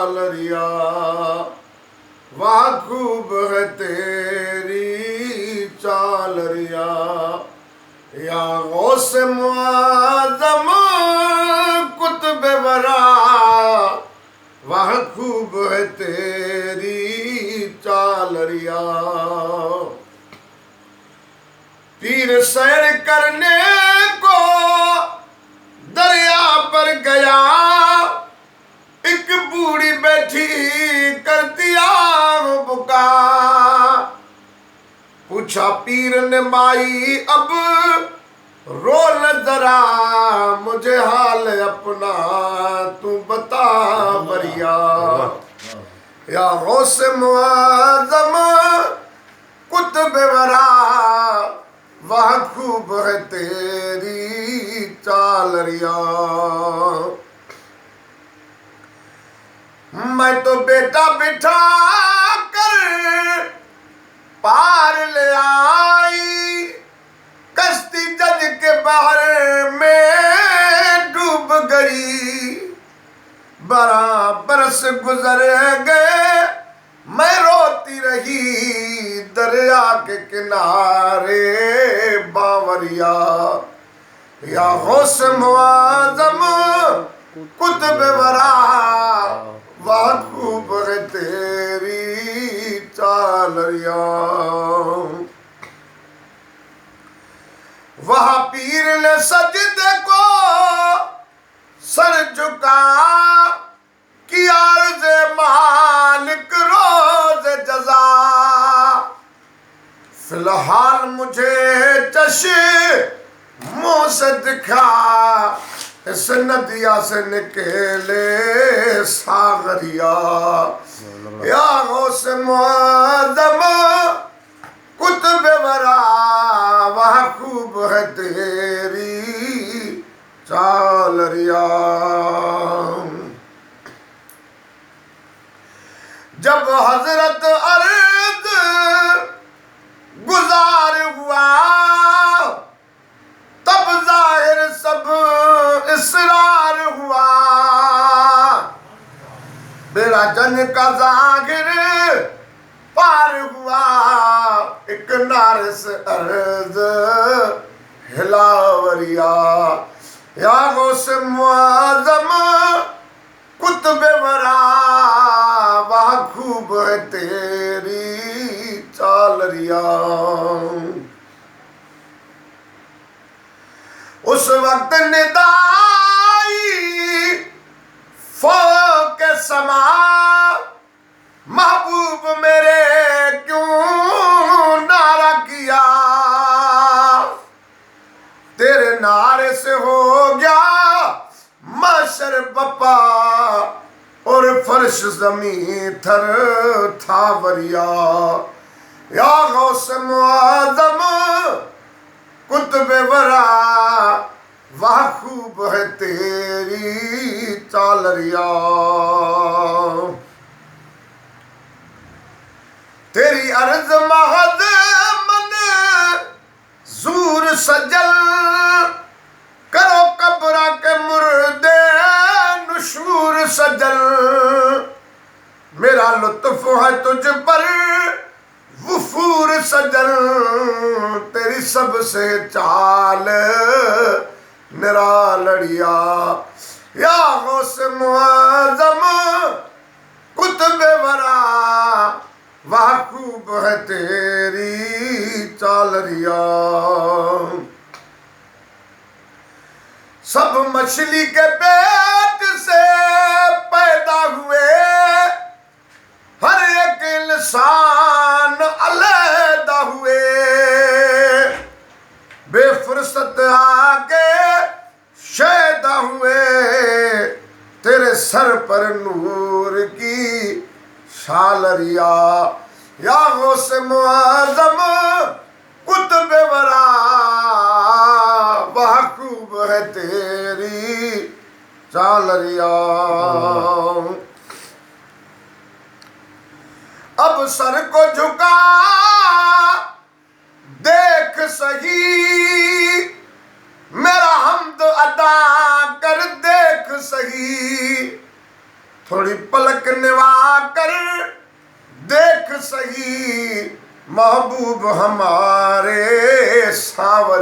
चालरिया, वाह खूब है तेरी चालरिया। या गौस मुआज़म कुतुब वरा, वाह खूब है तेरी चालरिया। पीर सैर करने को दरिया पर गया, एक बूढ़ी बैठी कर दिया बुका। पूछा पीर ने माई अब रो न जरा, मुझे हाल अपना तू बता बरिया। या गौस मुआज़म कुतुब वरा, वाह खूब है तेरी चालरिया। मैं तो बेटा बिठा कर पार ले आई, कश्ती जज के बाहर में डूब गई। बराबर से गुजर गए, मैं रोती रही दरिया के किनारे बावरिया। या गौस मुआज़म कुतुब वरा, वाह खूब है तेरी चालरिया। वहाँ पीर ने सजदे को सर झुका, कि अर्ज़ मालिक रोज़ जज़ा। फिलहाल मुझे चश्मों से दिखा, इस नदिया से निकले सागरिया। या गौस मुआज़म कुतुब वरा, वाह खूब है तेरी चालरिया। जब हजरत अर्ज़ गुजार हुआ, तब जाहिर सब इसरार हुआ। मेरा जन का जाहिर पार हुआ, एक नारे से अर्ज़ हिलावरिया। या गौस मुआज़म कुतुब वरा, वाह खूब है तेरी चालरिया। उस वक्त निदाई फौक समा, महबूब मेरे क्यों नारा किया। तेरे नारे से हो गया महशर बपा, और फर्श ज़मीं थर था वरिया। या गौस मुआज़म कुतुब वरा, वाह खूब है तेरी चालरिया। तेरी अर्ज़ महज़ मंज़ूर सजल, करो कब्र के मुर्दे नुशूर सजल। मेरा लुत्फ़ है तुझ पर वफूर सजल, तेरी सबसे चाल निरालड़िया। या गौस मुआज़म कुतुब वरा, वाह खूब है तेरी चालरिया। सब मछली के पेट से पैदा हुए, हर एक इंसान अलहदा हुए। बेफुर्सत आके शैदा हुए, तेरे सर पर नूर की शालरिया। या गौस मुआज़म कुतुब वरा, वाह खूब है तेरी चालरिया। अब सर को झुका देख सही, मेरा हमद अदा कर देख सही। थोड़ी पलक निवा कर देख सही महबूब हमारे सांवर